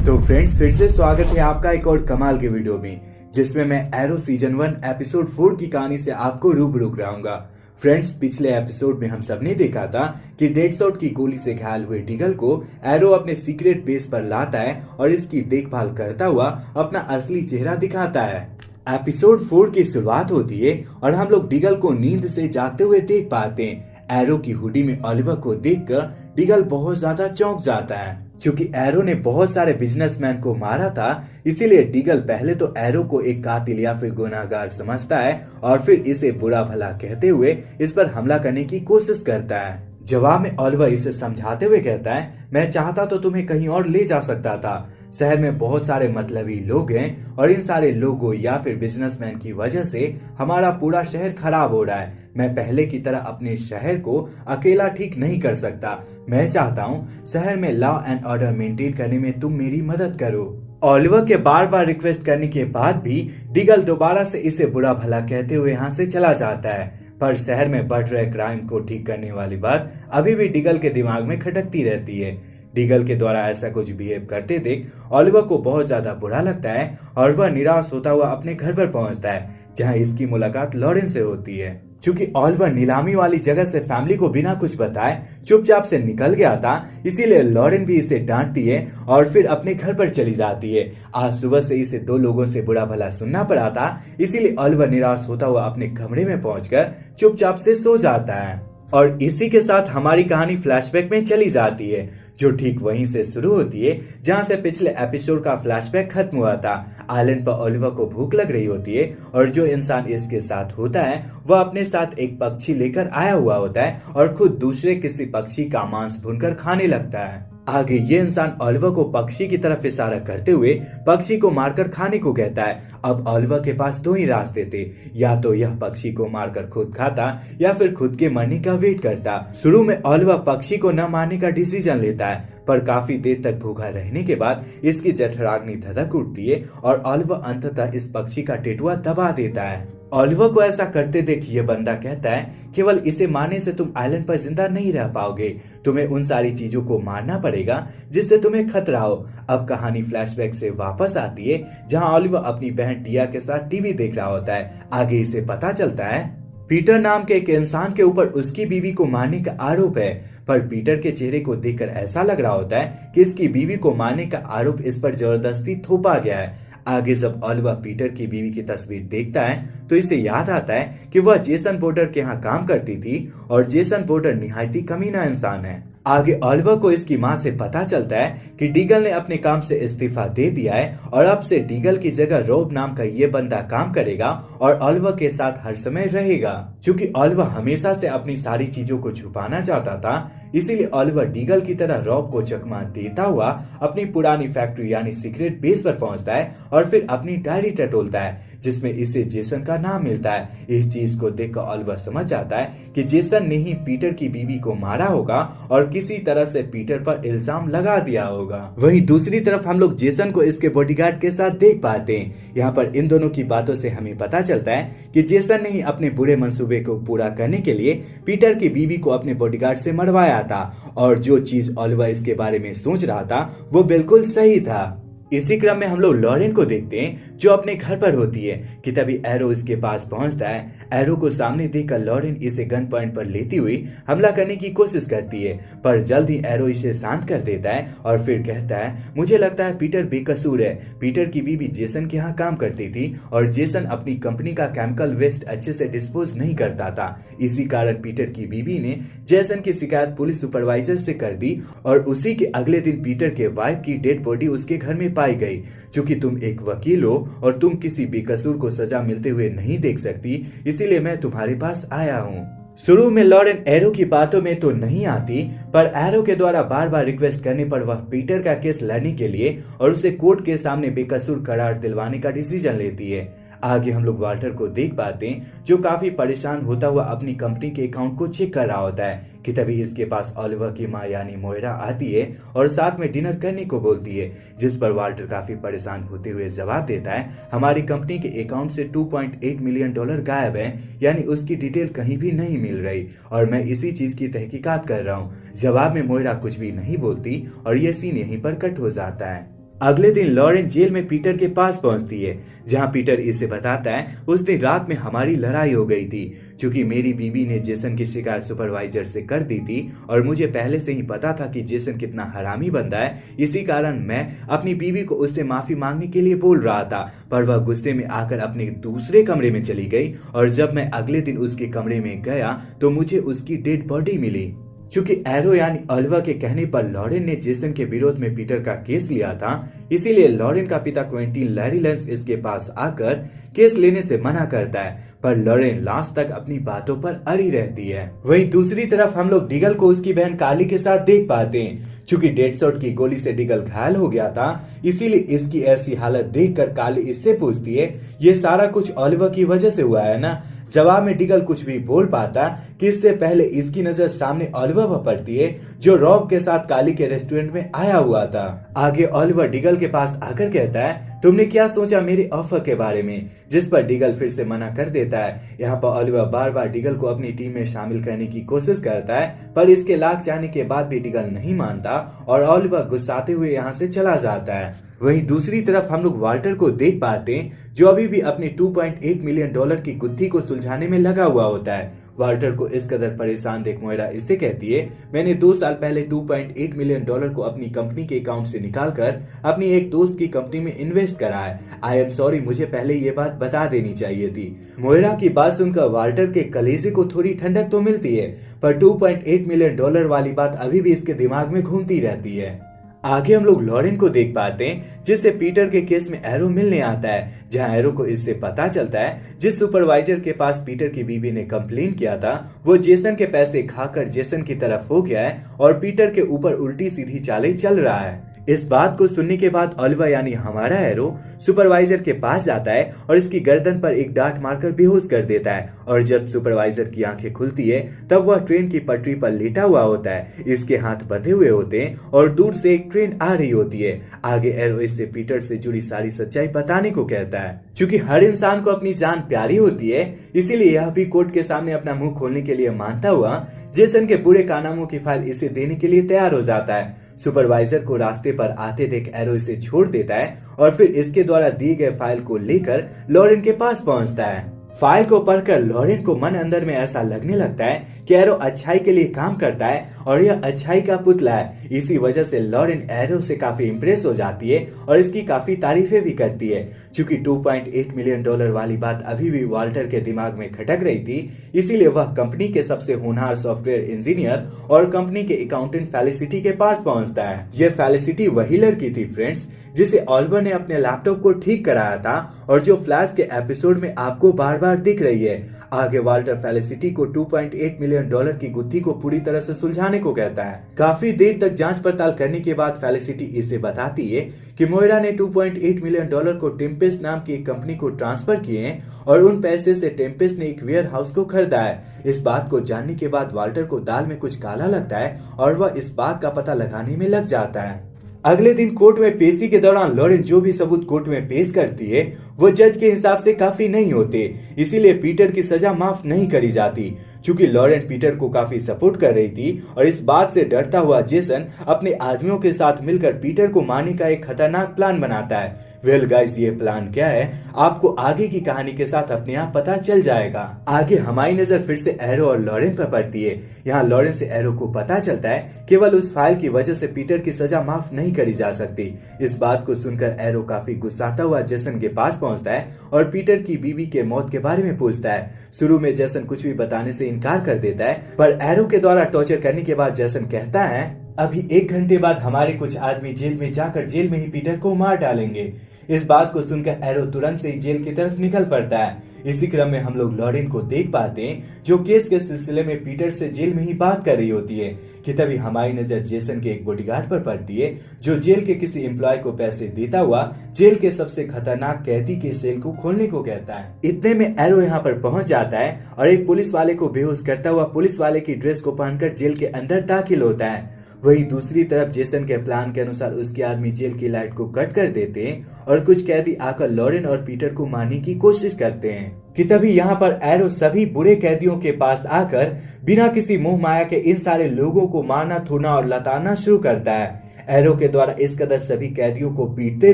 तो फ्रेंड्स, फिर से स्वागत है आपका एक और कमाल के वीडियो में, जिसमें मैं एरो सीजन 1 एपिसोड 4 की कहानी से आपको रूबरू कराऊंगा। फ्रेंड्स, पिछले एपिसोड में हम सबने देखा था कि डेडशॉट की गोली से घायल हुए डिगल को एरो अपने सीक्रेट बेस पर लाता है और इसकी देखभाल करता हुआ अपना असली चेहरा दिखाता है। एपिसोड 4 की शुरुआत होती है और हम लोग डिगल को नींद से जागते हुए देख पाते हैं। एरो की हुडी में ओलिवर को देखकर डिगल बहुत ज्यादा चौंक जाता है। क्योंकि एरो ने बहुत सारे बिजनेसमैन को मारा था, इसीलिए डिगल पहले तो एरो को एक कातिल या फिर गुनाहगार समझता है और फिर इसे बुरा भला कहते हुए इस पर हमला करने की कोशिश करता है। जवाब में ओलिवर इसे समझाते हुए कहता है, मैं चाहता तो तुम्हें कहीं और ले जा सकता था। शहर में बहुत सारे मतलबी लोग हैं और इन सारे लोगों या फिर बिजनेसमैन की वजह से हमारा पूरा शहर खराब हो रहा है। मैं पहले की तरह अपने शहर को अकेला ठीक नहीं कर सकता। मैं चाहता हूँ शहर में लॉ एंड ऑर्डर मेंटेन करने में तुम मेरी मदद करो। ओलिवर के बार बार रिक्वेस्ट करने के बाद भी डिगल दोबारा से इसे बुरा भला कहते हुए यहाँ से चला जाता है। पर शहर में बढ़ रहे क्राइम को ठीक करने वाली बात अभी भी डिगल के दिमाग में खटकती रहती है। डिगल के द्वारा ऐसा कुछ बिहेव करते देख ओलिवर को बहुत ज्यादा बुरा लगता है और वह निराश होता हुआ अपने घर पर पहुंचता है, जहां इसकी मुलाकात लॉरेन से होती है। चूंकि ओलिवर नीलामी वाली जगह से फैमिली को बिना कुछ बताए चुपचाप से निकल गया था, इसीलिए लॉरेन भी इसे डांटती है और फिर अपने घर पर चली जाती है। आज सुबह से इसे दो लोगों से बुरा भला सुनना पड़ा था, इसीलिए ओलिवर निराश होता हुआ अपने कमरे में पहुंचकर चुपचाप से सो जाता है। और इसी के साथ हमारी कहानी फ्लैशबैक में चली जाती है, जो ठीक वहीं से शुरू होती है जहां से पिछले एपिसोड का फ्लैशबैक खत्म हुआ था। आइलैंड पर ओलिवर को भूख लग रही होती है और जो इंसान इसके साथ होता है वह अपने साथ एक पक्षी लेकर आया हुआ होता है और खुद दूसरे किसी पक्षी का मांस भूनकर खाने लगता है। आगे ये इंसान ओलिवर को पक्षी की तरफ इशारा करते हुए पक्षी को मारकर खाने को कहता है। अब ओलिवर के पास दो ही रास्ते थे, या तो यह पक्षी को मारकर खुद खाता या फिर खुद के मरने का वेट करता। शुरू में ओलिवर पक्षी को न मारने का डिसीजन लेता है, पर काफी देर तक भूखा रहने के बाद इसकी जठराग्नि धधक उठती है और ओलिवर अंततः इस पक्षी का टेटुआ दबा देता है। ओलिवर को ऐसा करते देख ये बंदा कहता है, केवल इसे मारने से तुम आइलैंड पर जिंदा नहीं रह पाओगे, तुम्हें उन सारी चीजों को मारना पड़ेगा जिससे तुम्हें खतरा हो। अब कहानी फ्लैशबैक से वापस आती है, जहां ओलिवर अपनी बहन टिया के साथ टीवी देख रहा होता है। आगे इसे पता चलता है पीटर नाम के एक इंसान के ऊपर उसकी बीवी को मारने का आरोप है, पर पीटर के चेहरे को देखकर ऐसा लग रहा होता है कि इसकी बीवी को मारने का आरोप इस पर जबरदस्ती थोपा गया है। आगे जब ओलिवर पीटर की बीवी की तस्वीर देखता है तो इसे याद आता है कि वह जेसन पोर्टर के यहाँ काम करती थी और जेसन पोर्टर निहायती कमीना इंसान है। आगे ओलिवर को इसकी मां से पता चलता है कि डिगल ने अपने काम से इस्तीफा दे दिया है और अब से डिगल की जगह रॉब नाम का ये बंदा काम करेगा और ओलिवर के साथ हर समय रहेगा। क्योंकि ओलिवर हमेशा से अपनी सारी चीजों को छुपाना चाहता था, इसीलिए ओलिवर डिगल की तरह रॉब को चकमा देता हुआ अपनी पुरानी फैक्ट्री यानी सीक्रेट बेस पर पहुंचता है और फिर अपनी डायरी टटोलता है, जिसमें इसे जेसन का नाम मिलता है। इस चीज को देखकर ओलिवर समझ जाता है कि जेसन ने ही पीटर की बीवी को मारा होगा और किसी तरह से पीटर पर इल्जाम लगा दिया होगा। वहीं दूसरी तरफ हम लोग जेसन को इसके बॉडीगार्ड के साथ देख पाते हैं। यहाँ पर इन दोनों की बातों से हमें पता चलता है कि जेसन ने ही अपने बुरे मंसूबे को पूरा करने के लिए पीटर की बीवी को अपने बॉडीगार्ड से मरवाया था और जो चीज ओलिवर इसके बारे में सोच रहा था वो बिल्कुल सही था। इसी क्रम में हम लोग लॉरेन को देखते हैं, जो अपने घर पर होती है कि तभी एरो इसके पास पहुंचता है। एरो को सामने देखकर लॉरेन इसे गन पॉइंट पर लेती हुई हमला करने की कोशिश करती है, पर जल्द ही एरो इसे शांत कर देता है और फिर कहता है, मुझे लगता है पीटर बेकसूर है। पीटर की बीवी जेसन के यहाँ काम करती थी और जेसन अपनी कंपनी का केमिकल वेस्ट अच्छे से डिस्पोज नहीं करता था। इसी कारण पीटर की बीवी ने जेसन की शिकायत पुलिस सुपरवाइजर से कर दी और उसी के अगले दिन पीटर के वाइफ की डेड बॉडी उसके घर में पाई गई। चूंकि तुम एक वकील हो और तुम किसी बेकसूर को सजा मिलते हुए नहीं देख सकती, इसीलिए मैं तुम्हारे पास आया हूँ। शुरू में लॉरेन एरो की बातों में तो नहीं आती, पर एरो के द्वारा बार बार रिक्वेस्ट करने पर वह पीटर का केस लड़ने के लिए और उसे कोर्ट के सामने बेकसूर करार दिलवाने का डिसीजन लेती है। आगे हम लोग वाल्टर को देख पाते हैं, जो काफी परेशान होता हुआ अपनी कंपनी के अकाउंट को चेक कर रहा होता है कि तभी इसके पास ओलिवर की मां यानी मोइरा आती है और साथ में डिनर करने को बोलती है, जिस पर वाल्टर काफी परेशान होते हुए जवाब देता है, हमारी कंपनी के अकाउंट से $2.8 मिलियन गायब है, यानी उसकी डिटेल कहीं भी नहीं मिल रही और मैं इसी चीज की तहकीकात कर रहा हूँ। जवाब में मोइरा कुछ भी नहीं बोलती और ये सीन यहीं पर कट हो जाता है। अगले दिन लॉरेन जेल में पीटर के पास पहुंचती है, जहां पीटर इसे बताता है उस दिन रात में हमारी लड़ाई हो गई थी। क्योंकि मेरी बीवी ने जेसन की शिकायत सुपरवाइजर से कर दी थी और मुझे पहले से ही पता था कि जेसन कितना हरामी बंदा है, इसी कारण मैं अपनी बीवी को उससे माफी मांगने के लिए बोल रहा था। पर वह गुस्से में आकर अपने दूसरे कमरे में चली गई और जब मैं अगले दिन उसके कमरे में गया तो मुझे उसकी डेड बॉडी मिली। चूंकि एरो यानी ऑलिवर के कहने पर लॉरेन ने जेसन के विरोध में पीटर का केस लिया था, इसीलिए लॉरेन का पिता क्वेंटिन लैरी लेंस इसके पास आकर केस लेने से मना करता है, पर लॉरेन लास्ट तक अपनी बातों पर अड़ी रहती है। वहीं दूसरी तरफ हम लोग डिगल को उसकी बहन कार्ली के साथ देख पाते हैं। चूंकि डेडसॉट की गोली से डिगल घायल हो गया था, इसीलिए इसकी ऐसी हालत देखकर कार्ली इससे पूछती है, ये सारा कुछ ऑलिवर की वजह से हुआ है ना। जवाब में डिगल कुछ भी बोल पाता कि इससे पहले इसकी नजर सामने ऑलिवर पर पड़ती है, जो रॉब के साथ कार्ली के रेस्टोरेंट में आया हुआ था। आगे ऑलिवर डिगल के पास आकर कहता है, तुमने क्या सोचा मेरे ऑफर के बारे में, जिस पर डिगल फिर से मना कर देता है। यहाँ पर ऑलिवर बार बार डिगल को अपनी टीम में शामिल करने की कोशिश करता है, पर इसके लाख जाने के बाद भी डिगल नहीं मानता और ऑलिवर गुस्साते हुए यहाँ से चला जाता है। वहीं दूसरी तरफ हम लोग वाल्टर को देख पाते हैं, जो अभी भी अपनी $2.8 मिलियन की गुत्थी को सुलझाने में लगा हुआ होता है। वाल्टर को इस कदर परेशान देख मोइरा इससे कहती है, मैंने 2 साल पहले $2.8 मिलियन को अपनी कंपनी के अकाउंट से निकालकर अपनी एक दोस्त की कंपनी में इन्वेस्ट करा है। आई एम सॉरी, मुझे पहले ये बात बता देनी चाहिए थी। मोइरा की बात सुनकर वाल्टर के कलेजे को थोड़ी ठंडक तो मिलती है, पर $2.8 मिलियन वाली बात अभी भी इसके दिमाग में घूमती रहती है। आगे हम लोग लॉरेन को देख पाते हैं, जिससे पीटर के केस में एरो मिलने आता है, जहां एरो को इससे पता चलता है जिस सुपरवाइजर के पास पीटर की बीवी ने कंप्लेन किया था वो जेसन के पैसे खाकर जेसन की तरफ हो गया है और पीटर के ऊपर उल्टी सीधी चालें चल रहा है। इस बात को सुनने के बाद ऑलिवर यानी हमारा एरो सुपरवाइजर के पास जाता है और इसकी गर्दन पर एक डांट मारकर बेहोश कर देता है। और जब सुपरवाइजर की आंखें खुलती है तब वह ट्रेन की पटरी पर लेटा हुआ होता है, इसके हाथ बंधे हुए होते हैं और दूर से एक ट्रेन आ रही होती है। आगे एरो इससे पीटर से जुड़ी सारी सच्चाई बताने को कहता है। क्योंकि हर इंसान को अपनी जान प्यारी होती है, इसीलिए यह भी कोर्ट के सामने अपना मुंह खोलने के लिए मानता हुआ जेसन के पूरे कारनामों की फाइल इसे देने के लिए तैयार हो जाता है। सुपरवाइजर को रास्ते पर आते देख एरो इसे छोड़ देता है और फिर इसके द्वारा दिए गए फाइल को लेकर लॉरेन के पास पहुंचता है। फाइल को पढ़कर लॉरेन को मन अंदर में ऐसा लगने लगता है कि एरो अच्छाई के लिए काम करता है और यह अच्छाई का पुतला है। इसी वजह से लॉरेन एरो से काफी इम्प्रेस हो जाती है और इसकी काफी तारीफें भी करती है। क्योंकि $2.8 मिलियन वाली बात अभी भी वाल्टर के दिमाग में खटक रही थी, इसीलिए वह कंपनी के सबसे होनहार सॉफ्टवेयर इंजीनियर और कंपनी के अकाउंटेंट फेलिसिटी के पास पहुंचता है। यह फेलिसिटी वही लड़की थी फ्रेंड्स, जिसे ऑलिवर ने अपने लैपटॉप को ठीक कराया था और जो फ्लैश के एपिसोड में आपको बार बार दिख रही है। आगे वाल्टर फेलिसिटी को $2.8 मिलियन की गुत्थी को पूरी तरह से सुलझाने को कहता है। काफी देर तक जांच पड़ताल करने के बाद फेलिसिटी इसे बताती है कि मोइरा ने $2.8 मिलियन को टेम्पेस्ट नाम की एक कंपनी को ट्रांसफर किए हैं और उन पैसे से टेम्पेस्ट ने एक वेयर हाउस को खरीदा है। इस बात को जानने के बाद वाल्टर को दाल में कुछ काला लगता है और वह इस बात का पता लगाने में लग जाता है। अगले दिन कोर्ट में पेशी के दौरान लॉरेन जो भी सबूत कोर्ट में पेश करती है वो जज के हिसाब से काफी नहीं होते, इसीलिए पीटर की सजा माफ नहीं करी जाती। चूंकि लॉरेन पीटर को काफी सपोर्ट कर रही थी और इस बात से डरता हुआ जेसन अपने आदमियों के साथ मिलकर पीटर को मारने का एक खतरनाक प्लान बनाता है। वेल गाइस, ये प्लान क्या है आपको आगे की कहानी के साथ अपने आप पता चल जाएगा। आगे हमारी नजर फिर से एरो और लॉरेन पर पड़ती है। यहाँ लॉरेन से एरो को पता चलता है केवल उस फाइल की वजह से पीटर की सजा माफ नहीं करी जा सकती। इस बात को सुनकर एरो काफी गुस्साता हुआ जेसन के पास पहुंचता है और पीटर की बीवी के मौत के बारे में पूछता है। शुरू में जेसन कुछ भी बताने से इनकार कर देता है, पर एरो के द्वारा टॉर्चर करने के बाद जेसन कहता है, अभी 1 घंटे बाद हमारे कुछ आदमी जेल में जाकर जेल में ही पीटर को मार डालेंगे। इस बात को सुनकर एरो तुरंत से ही जेल की तरफ निकल पड़ता है। इसी क्रम में हम लोग लॉरेन को देख पाते हैं जो केस के सिलसिले में पीटर से जेल में ही बात कर रही होती है कि तभी हमारी नजर जेसन के एक बॉडीगार्ड पर पड़ती है जो जेल के किसी एम्प्लॉय को पैसे देता हुआ जेल के सबसे खतरनाक कैदी के सेल को खोलने को कहता है। इतने में एरो यहाँ पर पहुंच जाता है और एक पुलिस वाले को बेहोश करता हुआ पुलिस वाले की ड्रेस को पहनकर जेल के अंदर दाखिल होता है। वहीं दूसरी तरफ जेसन के प्लान के अनुसार उसके आदमी जेल की लाइट को कट कर देते हैं और कुछ कैदी आकर लॉरेन और पीटर को मारने की कोशिश करते हैं कि तभी यहाँ पर एरो सभी बुरे कैदियों के पास आकर बिना किसी मोह माया के इन सारे लोगों को मारना, थूना और लताड़ना शुरू करता है। एरो के द्वारा इस कदर सभी कैदियों को पीटते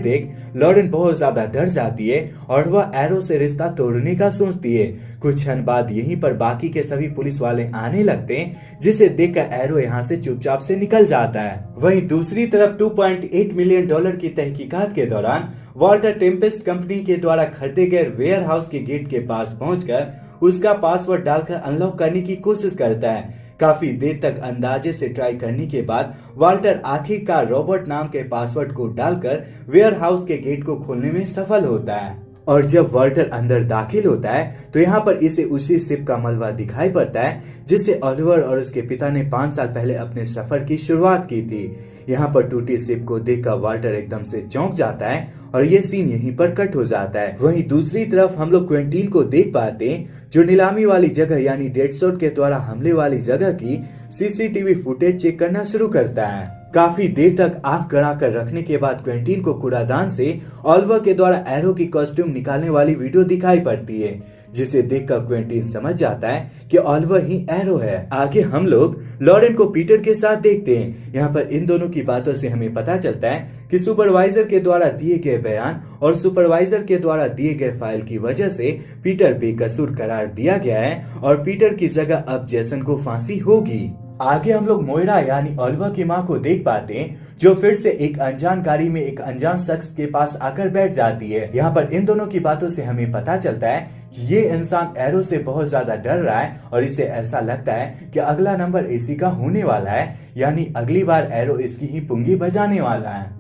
देख लॉरेन बहुत ज्यादा डर जाती है और वह एरो से रिश्ता तोड़ने का सोचती है। कुछ क्षण बाद यहीं पर बाकी के सभी पुलिस वाले आने लगते हैं, जिसे देखकर एरो यहाँ से चुपचाप से निकल जाता है। वहीं दूसरी तरफ 2.8 मिलियन डॉलर की तहकीकात के दौरान वॉल्टर टेम्पेस्ट कंपनी के द्वारा खरीदे गए वेयर हाउस के गेट के पास पहुंचकर उसका पासवर्ड डालकर अनलॉक करने की कोशिश करता है। काफी देर तक अंदाजे से ट्राई करने के बाद वाल्टर आखिरकार रॉबर्ट नाम के पासवर्ड को डालकर वेयर हाउस के गेट को खोलने में सफल होता है। और जब वाल्टर अंदर दाखिल होता है तो यहाँ पर इसे उसी शिप का मलबा दिखाई पड़ता है जिससे ओलिवर और उसके पिता ने 5 साल पहले अपने सफर की शुरुआत की थी। यहाँ पर टूटी शिप को देखकर वाल्टर एकदम से चौंक जाता है और ये सीन यहीं पर कट हो जाता है। वहीं दूसरी तरफ हम लोग क्विंटीन को देख पाते हैं जो नीलामी वाली जगह यानी डेडसोट के द्वारा हमले वाली जगह की सीसीटीवी फुटेज चेक करना शुरू करता है। काफी देर तक आंख गड़ा कर रखने के बाद क्विंटीन को कूड़ादान से ओलिवर के द्वारा एरो की कॉस्ट्यूम निकालने वाली वीडियो दिखाई पड़ती है, जिसे देखकर क्विंटीन समझ जाता है कि ओलिवर ही एरो है। आगे हम लोग लॉरेन को पीटर के साथ देखते हैं। यहाँ पर इन दोनों की बातों से हमें पता चलता है कि सुपरवाइजर के द्वारा दिए गए बयान और सुपरवाइजर के द्वारा दिए गए फाइल की वजह से पीटर बेकसूर करार दिया गया है और पीटर की जगह अब जेसन को फांसी होगी। आगे हम लोग मोइरा यानी ओलिवर की मां को देख पाते हैं जो फिर से एक अनजान गाड़ी में एक अनजान शख्स के पास आकर बैठ जाती है। यहाँ पर इन दोनों की बातों से हमें पता चलता है कि ये इंसान एरो से बहुत ज्यादा डर रहा है और इसे ऐसा लगता है कि अगला नंबर इसी का होने वाला है, यानी अगली बार एरो इसकी ही पुंगी बजाने वाला है।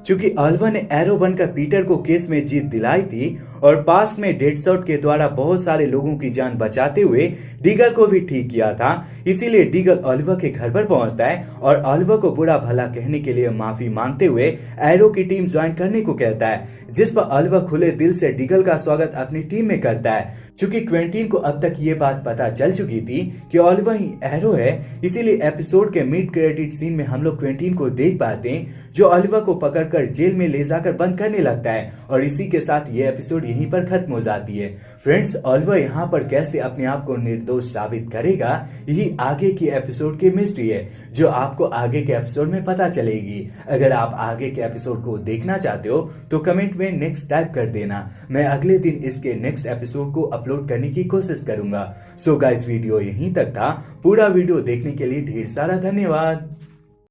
चूंकि ओलिवर ने एरो बनकर पीटर को केस में जीत दिलाई थी और पास में डेडसोट के द्वारा बहुत सारे लोगों की जान बचाते हुए डीगल को भी ठीक किया था, इसीलिए डीगल ओलिवर के घर पर पहुंचता है और ओलिवर को बुरा भला कहने के लिए माफी मांगते हुए एरो की टीम ज्वाइन करने को कहता है, जिस पर ओलिवर खुले दिल से डीगल का स्वागत अपनी टीम में करता है। चूंकि क्विंटीन को अब तक ये बात पता चल चुकी थी कि ओलिवर ही एरो है, इसीलिए एपिसोड के मिड क्रेडिट सीन में हम लोग क्विंटीन को देख पाते हैं जो ओलिवर को पकड़कर जेल में ले जाकर बंद करने लगता है और इसी के साथ ये एपिसोड यहीं पर खत्म हो जाती है। फ्रेंड्स, ओलिवर यहाँ पर कैसे अपने आप को निर्दोष साबित करेगा, यही आगे की एपिसोड की मिस्ट्री है जो आपको आगे के एपिसोड में पता चलेगी। अगर आप आगे के एपिसोड को देखना चाहते हो तो कमेंट में नेक्स्ट टाइप कर देना। मैं अगले दिन इसके नेक्स्ट एपिसोड को अपलोड करने की कोशिश करूंगा। सो गाइस, वीडियो यहीं तक था। पूरा वीडियो देखने के लिए ढेर सारा धन्यवाद।